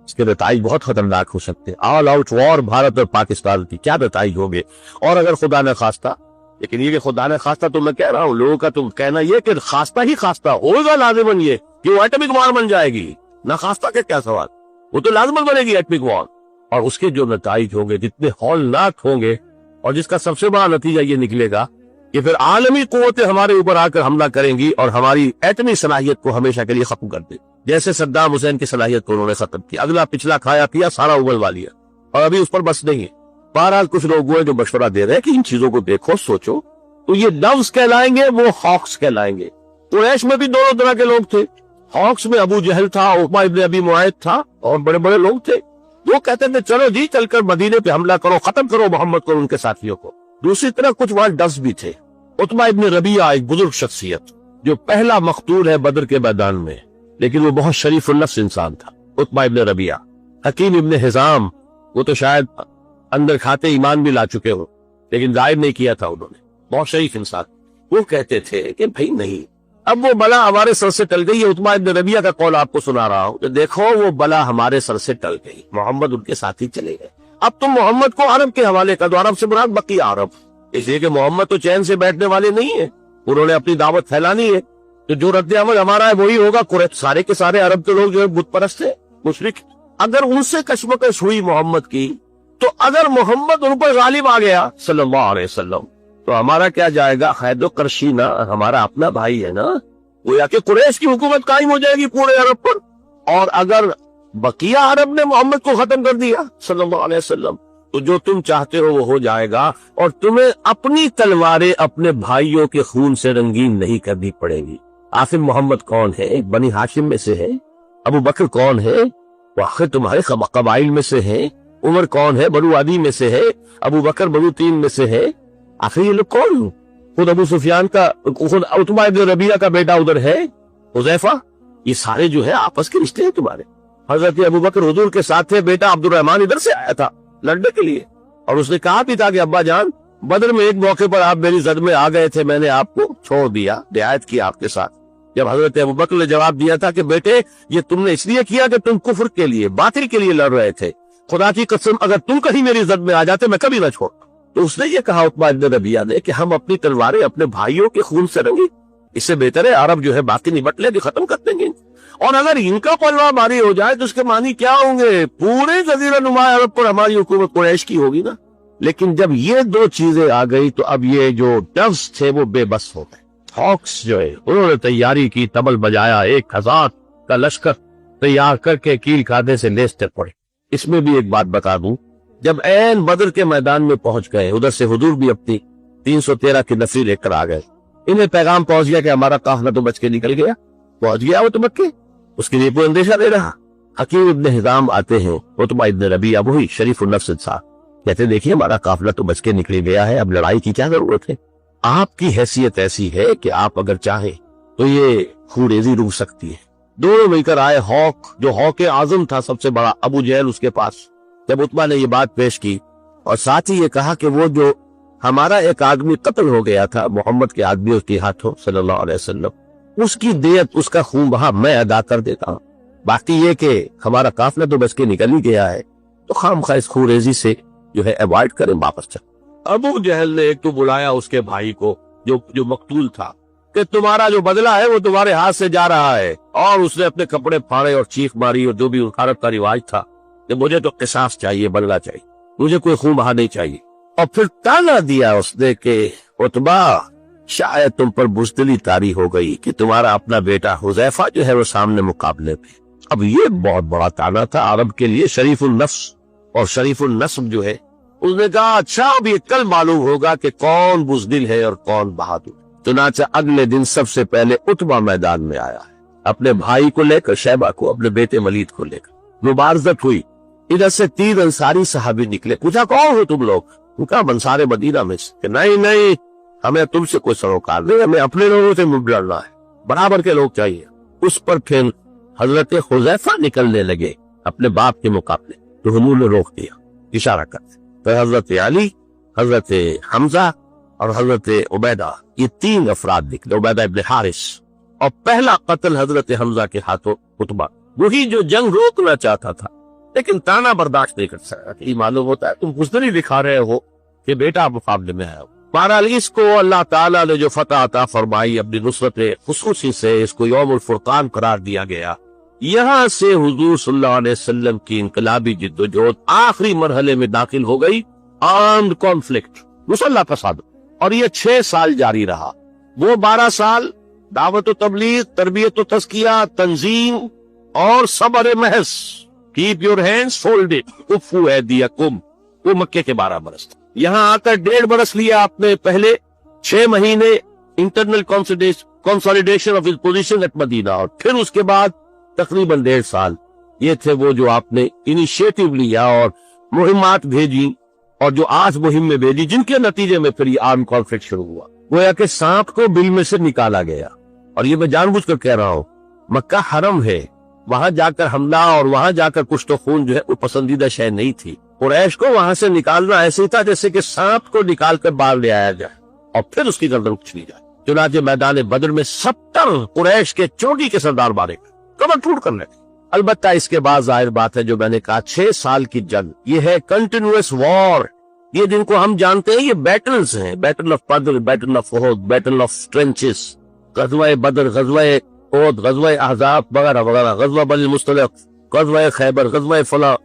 اس کے نتائج بہت خطرناک ہو سکتے ہیں، آل آؤٹ وار بھارت اور پاکستان کی کیا نتائج ہوں گے، اور اگر خدا نے خواستہ، لیکن یہ کہ خدا نے خواستہ تو میں کہہ رہا ہوں، لوگوں کا تو کہنا یہ کہ خواستہ ہی خواستہ ہوگا لازماً یہ کہ وہ ایٹمک وار بن جائے گی، نہ خواستہ کے کیا سوال، وہ تو لازمن بنے گی ایٹمک وار، اور اس کے جو نتائج ہوں گے جتنے ہولناک ہوں گے، اور جس کا سب سے بڑا نتیجہ یہ نکلے گا کہ پھر عالمی قوتیں ہمارے اوپر آ کر حملہ کریں گی اور ہماری ایٹمی صلاحیت کو ہمیشہ کے لیے ختم کر دیں، جیسے صدام حسین کی صلاحیت کو انہوں نے ختم کیا، اگلا پچھلا کھایا پیا سارا اگلوا لیا، اور ابھی اس پر بس نہیں ہے۔ بہرحال کچھ لوگ ہوئے جو مشورہ دے رہے ہیں کہ ان چیزوں کو دیکھو، سوچو، تو یہ ڈوز کہلائیں گے، وہ ہاکس کہلائیں گے۔ قریش میں بھی 2 طرح کے لوگ تھے، ہاکس میں ابو جہل تھا، عقبہ ابن ابی معیط تھا، اور بڑے بڑے لوگ تھے، وہ کہتے تھے چلو جی چل کر مدینے پہ حملہ کرو، ختم کرو محمد کو اور ان کے ساتھیوں کو۔ دوسری طرف کچھ وہاں ڈس بھی تھے۔ عتبہ ابن ربیعہ ایک بزرگ شخصیت جو پہلا مقتول ہے بدر کے میدان میں، لیکن وہ بہت شریف النفس انسان تھا، عتبہ ابن ربیعہ۔ حکیم ابن حزام، وہ تو شاید اندر کھاتے ایمان بھی لا چکے ہو لیکن ظاہر نہیں کیا تھا انہوں نے، بہت شریف انسان، وہ کہتے تھے کہ بھائی نہیں، اب وہ بلا ہمارے سر سے ٹل گئی ہے۔ عتبہ ابن ربیعہ کا قول آپ کو سنا رہا ہوں کہ دیکھو وہ بلا ہمارے سر سے ٹل گئی، محمد ان کے ساتھی چلے گئے، اب تم محمد کو عرب کے حوالے کر دو، عرب سے مراد بقیہ عرب، اس لیے کہ محمد تو چین سے بیٹھنے والے نہیں ہیں، انہوں نے اپنی دعوت پھیلانی ہے، تو جو رد عمل ہمارا ہے وہی ہوگا۔ سارے کے سارے عرب کے لوگ جو ہے بت پرست ہیں، مشرک، اگر ان سے کشمکش ہوئی محمد کی، تو اگر محمد ان پر غالب آ گیا صلی اللہ علیہ وسلم تو ہمارا کیا جائے گا؟ خید و کرشی نا، ہمارا اپنا بھائی ہے نا، وہ یا کہ قریش کی حکومت قائم ہو جائے گی پورے عرب پر، اور اگر بقیہ عرب نے محمد کو ختم کر دیا صلی اللہ علیہ وسلم تو جو تم چاہتے ہو وہ ہو جائے گا، اور تمہیں اپنی تلواریں اپنے بھائیوں کے خون سے رنگین نہیں کرنی پڑے گی۔ آخر محمد کون ہے؟ بنی ہاشم میں سے ہے۔ ابو بکر کون ہے؟ وہ آخر تمہارے قبائل میں سے ہے۔ عمر کون ہے؟ بنو عدی میں سے ہے۔ ابو بکر بنو تین میں سے ہے۔ آخر یہ لوگ کون ہوں؟ خود ابو سفیان کا، خود عتبہ ابن ربیعہ کا بیٹا ادھر ہے، حذیفہ، یہ سارے جو ہے آپس کے رشتے ہیں تمہارے۔ حضرت ابو بکر حضور کے ساتھ تھے، بیٹا عبد الرحمن ادھر سے آیا تھا لڑنے کے لیے، اور اس نے کہا بھی تھا کہ ابا جان بدر میں ایک موقع پر آپ میری زد میں آ گئے تھے، میں نے آپ کو چھوڑ دیا، رعایت کی آپ کے ساتھ۔ جب حضرت ابو بکر نے جواب دیا تھا کہ بیٹے یہ تم نے اس لیے کیا کہ تم کفر کے لیے، باطل کے لیے لڑ رہے تھے، خدا کی قسم اگر تم کہیں میری زد میں آ جاتے میں کبھی نہ چھوڑتا۔ تو اس نے یہ کہا عتبہ بن ربیعہ نے کہ ہم اپنی تلواریں اپنے بھائیوں کے خون سے رنگی، اس سے بہتر ہے عرب جو ہے باقی نمٹ لے کے ختم کر دیں گے، اور اگر ان کا پلوا ماری ہو جائے تو اس کے معنی کیا ہوں گے؟ پورے جزیرہ نما عرب پر ہماری حکومت قریش کی ہوگی نا۔ لیکن جب یہ دو چیزیں آ گئی تو اب یہ جو ڈوز تھے وہ بے بس ہو گئے۔ ہاکس جو ہے انہوں نے تیاری کی، تبل بجایا، 1000 کا لشکر تیار کر کے کیل کھادے سے لیستے پڑے۔ اس میں بھی ایک بات بتا دوں، جب عین بدر کے میدان میں پہنچ گئے، ادھر سے حضور بھی اپنی 313 کی نفری لے کر آ گئے، انہیں پیغام پہنچ گیا کہ ہمارا قافلہ تو بچ کے نکل گیا، پہنچ گیا وہ تو مکے، اس کے لیے کوئی اندیشہ نہیں رہا۔ حکیم ابن حزام آتے ہیں، عتبہ ابن ربیعہ وہی شریف النفس انسان، کہتے دیکھیے ہمارا قافلہ تو بچ کے نکل گیا ہے، اب لڑائی کی کیا ضرورت ہے؟ آپ کی حیثیت ایسی ہے کہ آپ اگر چاہیں تو یہ خوریزی روک سکتی ہے۔ دونوں مل کر آئے، ہاک جو ہاک اعظم تھا سب سے بڑا، ابو جہل اس کے پاس، جب عتبہ نے یہ بات پیش کی اور ساتھ ہی یہ کہا کہ وہ جو ہمارا ایک آدمی قتل ہو گیا تھا محمد کے آدمی اس کے ہاتھوں صلی اللہ علیہ وسلم، اس کی دیت، اس کا خون بہا میں ادا کر دیتا ہوں، باقی یہ کہ ہمارا قافلہ تو بچ کے نکل ہی گیا ہے تو خواہ اس خوریزی سے جو ہے ایوائڈ کریں، واپس چل۔ ابو جہل نے ایک تو بلایا اس کے بھائی کو جو مقتول تھا کہ تمہارا جو بدلہ ہے وہ تمہارے ہاتھ سے جا رہا ہے، اور اس نے اپنے کپڑے پھاڑے اور چیخ ماری، اور جو بھی عرب کا رواج تھا کہ مجھے تو قصاص چاہیے، بدلہ چاہیے، مجھے کوئی خون بہا نہیں چاہیے۔ اور پھر تانا دیا اس نے کہ عتبہ شاید تم پر بزدلی طاری ہو گئی کہ تمہارا اپنا بیٹا حذیفہ جو ہے وہ سامنے مقابلے پہ۔ اب یہ بہت بڑا تانا تھا عرب کے لیے، شریف النفس اور شریف النسب جو ہے، اس نے کہا اچھا اب یہ کل معلوم ہوگا کہ کون بزدل ہے اور کون بہادر۔ چنانچہ اگلے دن سب سے پہلے عتبہ میدان میں آیا ہے، اپنے بھائی کو لے کر، شیبہ کو، اپنے بیٹے ولید کو لے کر مبارزت ہوئی۔ ادھر سے 3 انصاری صحابی نکلے، پوچھا کون ہو تم لوگ؟ ان کا انصار مدینہ میں سے، کہ نہیں ہمیں تم سے کوئی سروکار نہیں، ہمیں اپنے لوگوں سے لڑنا ہے، برابر کے لوگ چاہیے۔ اس پر پھر حضرت حذیفہ نکلنے لگے اپنے باپ کے مقابلے، تو حضور نے روک دیا اشارہ کرتے، پھر حضرت علی، حضرت حمزہ اور حضرت عبیدہ، یہ 3 افراد نکلے، عبیدہ ابن حارث، اور پہلا قتل حضرت حمزہ کے ہاتھوں عتبہ، وہی جو جنگ روکنا چاہتا تھا لیکن تانا برداشت نہیں کر سکا کہ یہ معلوم ہوتا ہے تم بزدلی دکھا رہے ہو کہ بیٹا مقابلے میں ہے۔ بہرحال اس کو اللہ تعالیٰ نے جو فتح عطا فرمائی اپنی نصرت خصوصی سے، اس کو یوم الفرقان قرار دیا گیا۔ یہاں سے حضور صلی اللہ علیہ وسلم کی انقلابی جدوجہد آخری مرحلے میں داخل ہو گئی، آرمڈ کانفلکٹ، مسلح فساد، اور یہ 6 سال جاری رہا۔ وہ 12 سال دعوت و تبلیغ، تربیت و تزکیہ، تنظیم اور صبر محض، کیپ یور ہینڈز فولڈڈ، کفوا ایدیکم، وہ مکے کے 12 برس تھے۔ یہاں آ کر 1.5 برس لیا آپ نے، پہلے 6 مہینے internal consolidation of position at Medina, اور پھر اس کے بعد تقریباً 1.5 سال یہ تھے وہ جو آپ نے انیشیٹو لیا اور مہمات بھیجی، اور جو 8 مہم میں بھیجی، جن کے نتیجے میں پھر یہ آرم کانفلکٹ شروع ہوا۔ گویا کہ سانپ کو بل میں سے نکالا گیا، اور یہ میں جان بوجھ کر کہہ رہا ہوں، مکہ حرم ہے، وہاں جا کر حملہ اور وہاں جا کر کشت و خون جو ہے وہ پسندیدہ شے نہیں تھی۔ قریش کو وہاں سے نکالنا ایسے ہی تھا جیسے کہ سانپ کو نکال کر باہر لے آیا جائے اور پھر اس کی گردن اچھلی جائے۔ چنانچہ میدان بدر میں 70 قریش کے چوٹی کے سردار مارے گئے، کمر ٹوٹ کر لے۔ البتہ اس کے بعد ظاہر بات ہے جو میں نے کہا 6 سال کی جنگ، یہ ہے کنٹینیوس وار، یہ جن کو ہم جانتے ہیں یہ بیٹلز ہیں، battle of Badr, battle of Uhud, battle of trenches, غزوہ بدر، غزوہ احد، غزوہ احزاب وغیرہ وغیرہ، غزوہ بنی المصطلق، غزوہ خیبر، غزوہ فلاں،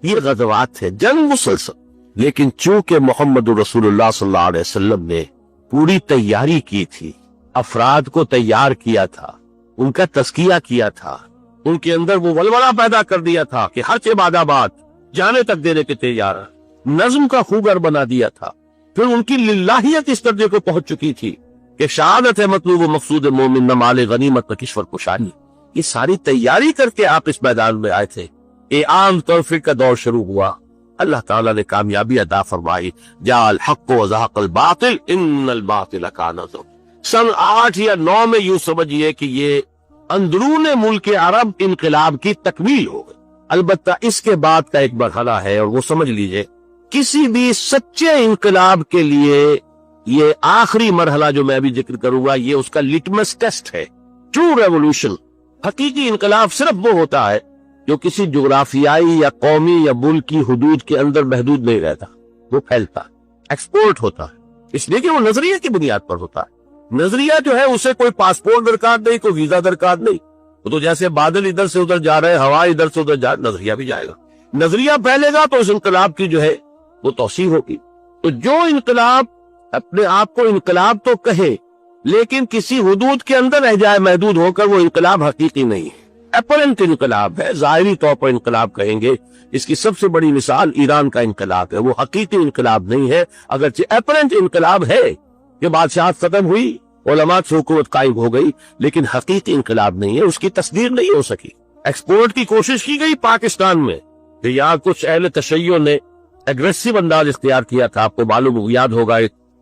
یہ غزوات ہیں، جنگ مسلسل۔ لیکن چونکہ محمد رسول اللہ صلی اللہ علیہ وسلم نے پوری تیاری کی تھی، افراد کو تیار کیا تھا، ان کا تزکیہ کیا تھا، ان کے اندر وہ ولولہ پیدا کر دیا تھا کہ ہر عبادت آباد جانے تک دینے کے تیار، نظم کا خوگر بنا دیا تھا، پھر ان کی للہیت اس درجے کو پہنچ چکی تھی کہ شہادت ہے مطلوب و مقصود مومن، نہ مال غنیمت نہ کشور کشانی۔ یہ ساری تیاری کر کے آپ اس میدان میں آئے تھے، یہ عام کانفلکٹ کا دور شروع ہوا، اللہ تعالیٰ نے کامیابی عطا فرمائی، جاء الحق وزهق الباطل ان الباطل کان زهوقا۔ سن 8 یا 9 میں یوں سمجھیے کہ یہ اندرون ملک عرب انقلاب کی تکمیل ہو گئی۔ البتہ اس کے بعد کا ایک مرحلہ ہے، اور وہ سمجھ لیجئے کسی بھی سچے انقلاب کے لیے یہ آخری مرحلہ جو میں ابھی ذکر کروں گا، یہ اس کا لٹمس ٹیسٹ ہے۔ ٹرو ریولوشن، حقیقی انقلاب صرف وہ ہوتا ہے جو کسی جغرافیائی یا قومی یا ملک کی حدود کے اندر محدود نہیں رہتا، وہ پھیلتا، ایکسپورٹ ہوتا ہے، اس لیے کہ وہ نظریے کی بنیاد پر ہوتا ہے۔ نظریہ جو ہے اسے کوئی پاسپورٹ درکار نہیں، کوئی ویزا درکار نہیں، وہ تو جیسے بادل ادھر سے ادھر جا رہے ہیں، ہوا ادھر سے ادھر جا رہے، نظریہ بھی جائے گا۔ نظریہ پھیلے گا تو اس انقلاب کی جو ہے وہ توسیع ہوگی۔ تو جو انقلاب اپنے آپ کو انقلاب تو کہے لیکن کسی حدود کے اندر رہ جائے محدود ہو کر، وہ انقلاب حقیقی نہیں ہے، اپرنٹ انقلاب ہے، ظاہری طور پر انقلاب کہیں گے۔ اس کی سب سے بڑی مثال ایران کا انقلاب ہے، وہ حقیقی انقلاب نہیں ہے، اگرچہ اپرنٹ انقلاب ہے کہ بادشاہت ختم ہوئی، علماء سے حکومت قائم ہو گئی، لیکن حقیقی انقلاب نہیں ہے، اس کی تصدیق نہیں ہو سکی۔ ایکسپورٹ کی کوشش کی گئی پاکستان میں کہ یہاں کچھ اہل تشیع نے ایگریسو انداز اختیار کیا تھا، آپ کو معلوم یاد ہوگا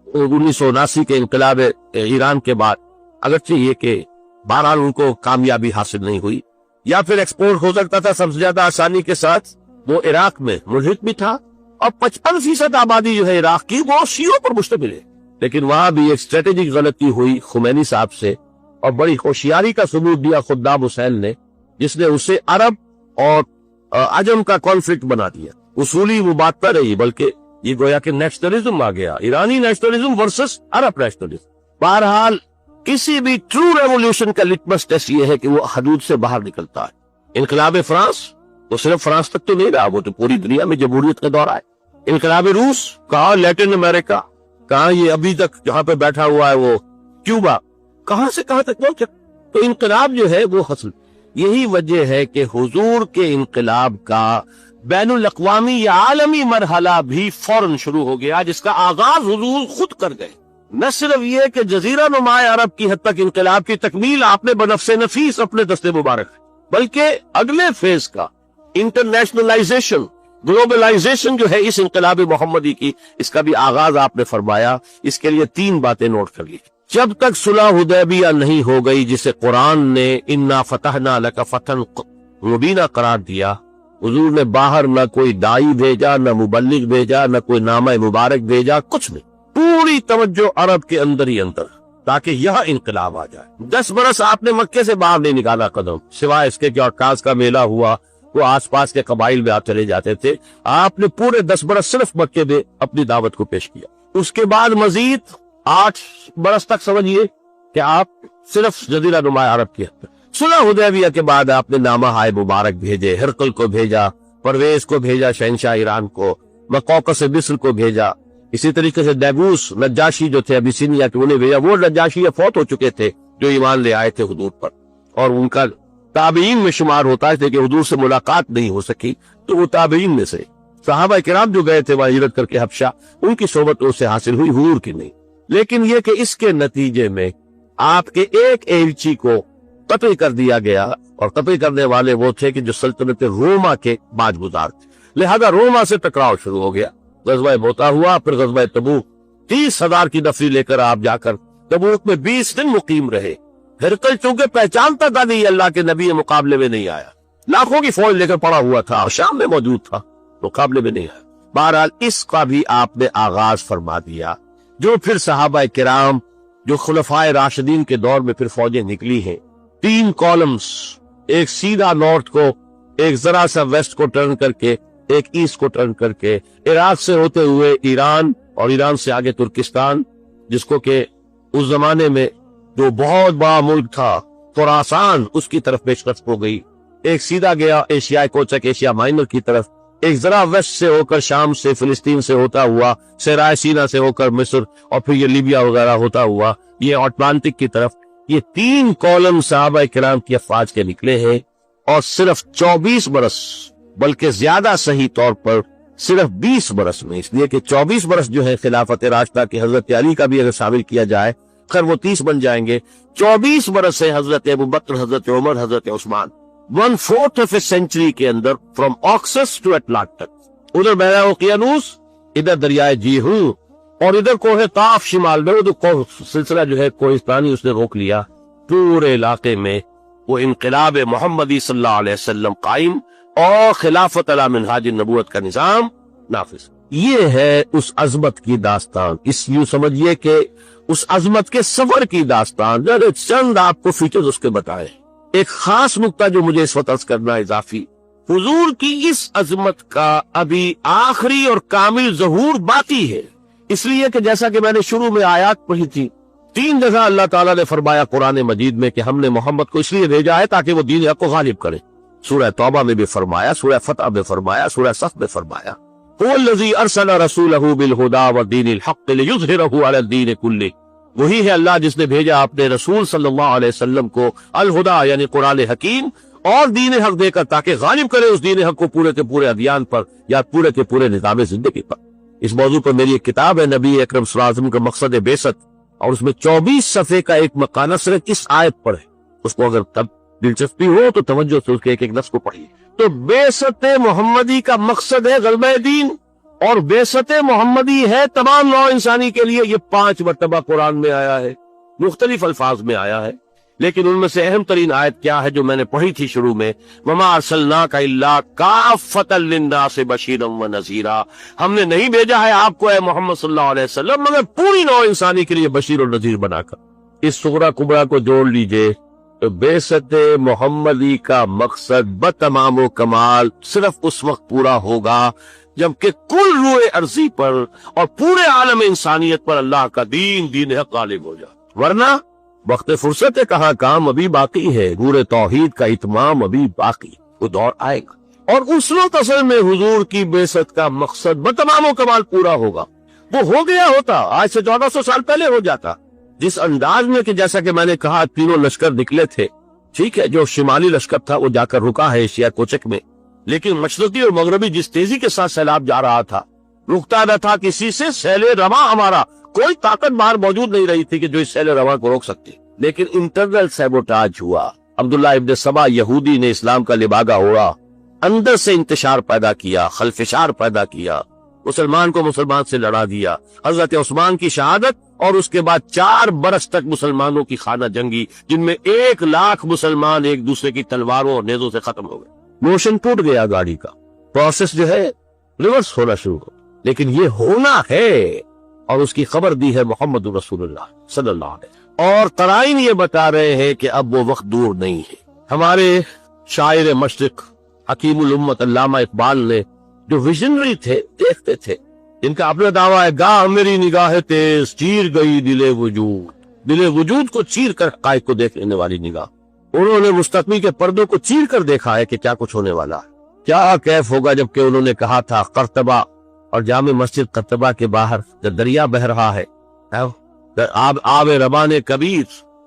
1979 کے انقلاب ایران کے بعد، اگرچہ یہ کہ بہرحال ان کو کامیابی حاصل نہیں ہوئی۔ یا پھر ایکسپورٹ ہو سکتا تھا سب سے زیادہ آسانی کے ساتھ، وہ عراق میں ملحق بھی تھا، اور 55% آبادی جو ہے عراق کی وہ شیعوں پر مشتمل ہے، لیکن وہاں بھی ایک اسٹریٹجک غلطی ہوئی خمینی صاحب سے، اور بڑی ہوشیاری کا ثبوت دیا خدام حسین نے، جس نے اسے عرب اور عجم کا کانفلکٹ بنا دیا۔ اصولی وہ بات پر رہی، بلکہ یہ گویا کہ نیشنلزم آ گیا، ایرانی نیشنلزم ورسس عرب نیشنلزم۔ بہرحال کسی بھی ٹرو ریولوشن کا لٹمس ٹیسٹ یہ ہے کہ وہ حدود سے باہر نکلتا ہے۔ انقلاب فرانس وہ صرف فرانس تک تو نہیں رہا، وہ تو پوری دنیا میں جمہوریت کا دورہ ہے۔ انقلاب روس کہاں، لیٹن امریکہ کہاں، یہ ابھی تک جہاں پہ بیٹھا ہوا ہے وہ کیوبا، کہاں سے کہاں تک پہنچا۔ تو انقلاب جو ہے وہ حاصل، یہی وجہ ہے کہ حضور کے انقلاب کا بین الاقوامی یا عالمی مرحلہ بھی فوراً شروع ہو گیا، جس کا آغاز حضور خود کر گئے۔ نہ صرف یہ کہ جزیرہ نما عرب کی حد تک انقلاب کی تکمیل آپ نے بنفس نفیس اپنے دستے مبارک، بلکہ اگلے فیز کا انٹرنیشنلائزیشن، گلوبلائزیشن جو ہے اس انقلاب محمدی کی، اس کا بھی آغاز آپ نے فرمایا۔ اس کے لیے 3 باتیں نوٹ کر لی۔ جب تک صلح حدیبیہ نہیں ہو گئی، جسے قرآن نے انا فتحنا لک فتحا مبینہ قرار دیا، حضور نے باہر نہ کوئی دائی بھیجا، نہ مبلغ بھیجا، نہ کوئی نامہ مبارک بھیجا، کچھ نہیں، پوری توجہ عرب کے اندر ہی اندر، تاکہ یہاں انقلاب آ جائے۔ 10 برس آپ نے مکے سے باہر نہیں نکالا قدم، سوائے اس کے کہ عکاظ کا میلہ ہوا، وہ آس پاس کے قبائل میں آپ چلے جاتے تھے۔ آپ نے پورے 10 برس صرف مکے میں اپنی دعوت کو پیش کیا۔ اس کے بعد مزید 8 برس تک سمجھیے کہ آپ صرف جزیرہ نما عرب کی حد تک۔ صلح حدیبیہ کے بعد آپ نے نامہ ہائے مبارک بھیجے، ہرقل کو بھیجا، پرویز کو بھیجا، شہنشاہ ایران کو، مقوقس مصر کو بھیجا، اسی طریقے سے دیبوس نجاشی جو تھے ابیسینیا کے، انہیں بھیجا۔ وہ نجاشی فوت ہو چکے تھے جو ایمان لے آئے تھے حضور پر، اور ان کا تابعین میں شمار ہوتا ہے کہ حضور سے ملاقات نہیں ہو سکی، تو وہ تابعین میں سے صحابہ کرام جو گئے تھے وہاں ہجرت کر کے حبشہ، ان کی صحبت ان سے حاصل ہوئی، حضور کی نہیں۔ لیکن یہ کہ اس کے نتیجے میں آپ کے ایک ایلچی کو قتل کر دیا گیا، اور قتل کرنے والے وہ تھے کہ جو سلطنت روما کے باج گزار تھے، لہذا روما سے ٹکراؤ شروع ہو گیا۔ غزوہ موتا ہوا، پھر غزوہ تبوک، 30,000 کی نفری لے کر آپ جا کر تبوک میں 20 دن مقیم رہے۔ ہرقل چونکہ پہچانتا تھا نہیں اللہ کے نبی، مقابلے میں نہیں آیا، لاکھوں کی فوج لے کر پڑا ہوا تھا، شام میں موجود تھا، مقابلے میں نہیں آیا۔ بہرحال اس کا بھی آپ نے آغاز فرما دیا، جو پھر صحابہ کرام جو خلفائے راشدین کے دور میں پھر فوجیں نکلی ہیں، 3 کالمز، ایک سیدھا نارتھ کو، ایک ذرا سا ویسٹ کو ٹرن کر کے، ایک ایسٹ کو ٹرن کر کے، عراق سے ہوتے ہوئے ایران، اور ایران سے آگے ترکستان، جس کو کہ اس زمانے میں جو بہت بڑا ملک تھا خراسان، اس کی طرف پیشکش ہو گئی۔ ایک سیدھا گیا ایشیائی کوچک ایشیا مائنر کی طرف، ایک ذرا ویسٹ سے ہو کر شام سے، فلسطین سے ہوتا ہوا، صحرائے سینا سے ہو کر مصر، اور پھر یہ لیبیا وغیرہ ہوتا ہوا یہ اٹلانٹک کی طرف۔ یہ 3 کالم صحابہ کرام کی افواج کے نکلے ہیں، اور صرف 24 برس، بلکہ زیادہ صحیح طور پر صرف 20 برس میں، اس لیے کہ 24 برس جو ہے خلافت راشدہ کی حضرت علی کا بھی اگر شامل کیا جائے، خیر وہ 30 بن جائیں گے، 24 برس ہے حضرت ابوبکر، حضرت عمر، حضرت عثمان، 1/4 آف اے سینچری کے اندر، فرام آکسس ٹو اٹلانٹک، ادھر بحیرہ اوقیانوس، ادھر دریائے جیہو، اور ادھر کوہ طاف شمال میں، وہ سلسلہ جو ہے کوہستانی اس نے روک لیا۔ پورے علاقے میں وہ انقلاب محمدی صلی اللہ علیہ وسلم قائم، اور خلافت علی منہاج النبوت کا نظام نافذ۔ یہ ہے اس عظمت کی داستان، اس یوں سمجھیے کہ اس عظمت کے سفر کی داستان، چند آپ کو فیچرز اس کے بتائے۔ ایک خاص نقطہ جو مجھے اس وقت عرض کرنا اضافی حضور کی اس عظمت کا ابھی آخری اور کامل ظہور باقی ہے، اس لیے کہ جیسا کہ میں نے شروع میں آیات پڑھی تھی، 3 جگہ اللہ تعالیٰ نے فرمایا قرآن مجید میں کہ ہم نے محمد کو اس لیے بھیجا ہے تاکہ وہ دین حق کو غالب کرے۔ سورہ توبہ میں بھی فرمایا، سورہ فتح میں فرمایا، سورہ صف میں فرمایا، هو الذی ارسل رسولہ بالہدی ودین الحق لیظہرہ علی الدین کلہ۔ وہی ہے اللہ جس نے بھیجا اپنے رسول صلی اللہ علیہ وسلم کو الہدا یعنی قرآن حکیم اور دین حق دے کر تاکہ غالب کرے اس دین حق کو پورے کے پورے ادیان پر یا پورے کے پورے نظام زندگی پر۔ اس موضوع پر میری ایک کتاب ہے نبی اکرم صلی اللہ علیہ وسلم کا مقصد بعثت، اور اس میں 24 صفحے کا ایک مقالہ صرف اس آیت پر ہے۔ اس کو اگر تب دلچسپی ہو تو توجہ سے اس کے ایک ایک لفظ کو پڑھیے۔ تو بعثت محمدی کا مقصد ہے غلبہ دین، اور بعثت محمدی ہے تمام نوع انسانی کے لیے۔ یہ 5 مرتبہ قرآن میں آیا ہے، مختلف الفاظ میں آیا ہے، لیکن ان میں سے اہم ترین آیت کیا ہے جو میں نے پڑھی تھی شروع میں، وَمَا أَرْسَلْنَاكَ إِلَّا كَافَّةً لِلنَّاسِ بَشِيرًا وَنَذِيرًا۔ ہم نے نہیں بھیجا ہے آپ کو اے محمد صلی اللہ علیہ وسلم مگر پوری نوع انسانی کے لیے بشیر اور نذیر بنا کر۔ اس صغرا کبرا کو جوڑ لیجئے تو بعثت محمدی کا مقصد بتمام و کمال صرف اس وقت پورا ہوگا جبکہ کل روئے ارضی پر اور پورے عالم انسانیت پر اللہ کا دین حق غالب ہو جائے، ورنہ وقت فرصت ہے کہاں، کام ابھی باقی ہے، نور توحید کا اتمام ابھی باقی، وہ دور آئے گا۔ اور اس وقت اصل میں حضور کی بعثت کا مقصد بتمام و کمال پورا ہوگا۔ وہ ہو گیا ہوتا، آج سے 1400 سال پہلے ہو جاتا، جس انداز میں کہ جیسا کہ میں نے کہا 3 لشکر نکلے تھے، ٹھیک ہے، جو شمالی لشکر تھا وہ جا کر رکا ہے ایشیا کوچک میں، لیکن مشرقی اور مغربی جس تیزی کے ساتھ سیلاب جا رہا تھا، رکتا نہ تھا کسی سے سیل رواں ہمارا، کوئی طاقت باہر موجود نہیں رہی تھی کہ جو اس سیل رواں کو روک سکتی، لیکن انٹرنل سیبوٹاج ہوا۔ عبداللہ ابن سبا یہودی نے اسلام کا لباگا اوڑا، اندر سے انتشار پیدا کیا، خلفشار پیدا کیا، مسلمان کو مسلمان سے لڑا دیا۔ حضرت عثمان کی شہادت اور اس کے بعد 4 برس تک مسلمانوں کی خانہ جنگی، جن میں 1 لاکھ مسلمان ایک دوسرے کی تلواروں اور نیزوں سے ختم ہو گئے۔ موشن ٹوٹ گیا گاڑی کا، پروسیس جو ہے ریورس ہونا شروع ہو، لیکن یہ ہونا ہے، اور اس کی خبر دی ہے محمد رسول اللہ صلی اللہ علیہ وسلم، اور قرائن یہ بتا رہے ہیں کہ اب وہ وقت دور نہیں ہے۔ ہمارے شاعر مشرق حکیم الامت علامہ اقبال نے جو ویژنری تھے، دیکھتے تھے، جن کا اپنا دعویٰ ہے گاہ میری نگاہ تیز چیر گئی دل وجود کو چیر کر حقائق کو دیکھ لینے والی نگاہ، انہوں نے مستقبل کے پردوں کو چیر کر دیکھا ہے کہ کیا کچھ ہونے والا ہے، کیا کیف ہوگا جبکہ انہوں نے کہا تھا قرطبہ اور جامع مسجد قرطبہ کے باہر جب دریا بہ رہا ہے،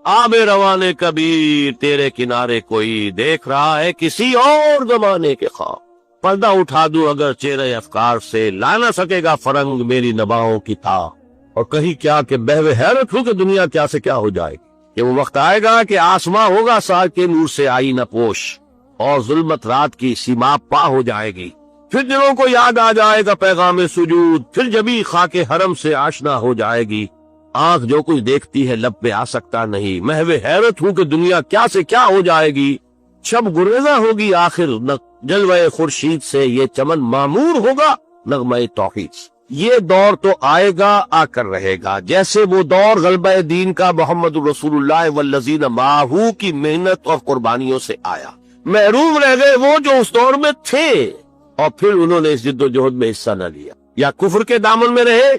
آب روان کبیر تیرے کنارے کوئی دیکھ رہا ہے کسی اور زمانے کے خواب، پردہ اٹھا دوں اگر چہرے افکار سے لا نہ سکے گا فرنگ میری نباہوں کی تھا، اور کہیں کیا کہ بہوے حیرت ہو کہ دنیا کیا سے کیا ہو جائے گی، کہ وہ وقت آئے گا کہ آسماں ہوگا سال کے نور سے آئی نہ پوش، اور ظلمت رات کی سیما پا ہو جائے گی، پھر دلوں کو یاد آ جائے گا پیغام سجود، پھر جبھی خاک حرم سے آشنا ہو جائے گی، آنکھ جو کچھ دیکھتی ہے لب پہ آ سکتا نہیں، محو حیرت ہوں کہ دنیا کیا سے کیا ہو جائے گی، شب گریزہ ہوگی آخر جلوہ خورشید سے، یہ چمن معمور ہوگا نغمہ توحید سے۔ یہ دور تو آئے گا، آ کر رہے گا، جیسے وہ دور غلبہ دین کا محمد رسول اللہ والذین معہ کی محنت اور قربانیوں سے آیا۔ محروم رہ گئے وہ جو اس دور میں تھے، اور پھر انہوں نے اس جد و جہد میں حصہ نہ لیا، یا کفر کے دامن میں رہے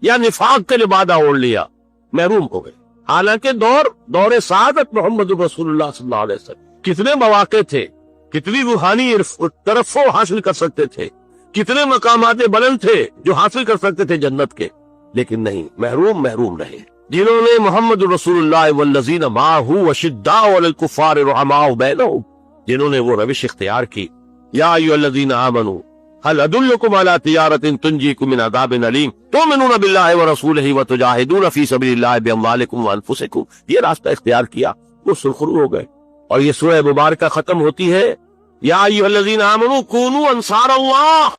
یا نفاق کے لبادہ اوڑھ لیا، محروم ہو گئے۔ حالانکہ دور سعادت محمد رسول اللہ صلی اللہ علیہ وسلم، کتنے مواقع تھے، کتنی روحانی ترفع حاصل کر سکتے تھے، کتنے مقامات بلند تھے جو حاصل کر سکتے تھے جنت کے، لیکن نہیں، محروم رہے۔ جنہوں نے محمد رسول اللہ والذین معہ اشداء علی الکفار رحماء بینہم، جنہوں نے وہ روش اختیار کی، یا ایھا الذین آمنوا هل ادلکم علی تجارۃ تنجیکم من عذاب علیم تؤمنون باللہ ورسولہ وتجاہدون فی سبیل اللہ باموالکم وانفسکم، یہ راستہ اختیار کیا، وہ سرخرو ہو گئے۔ اور یہ سورہ مبارکہ ختم ہوتی ہے یا ایھا الذین آمنوا کونوا انصار اللہ،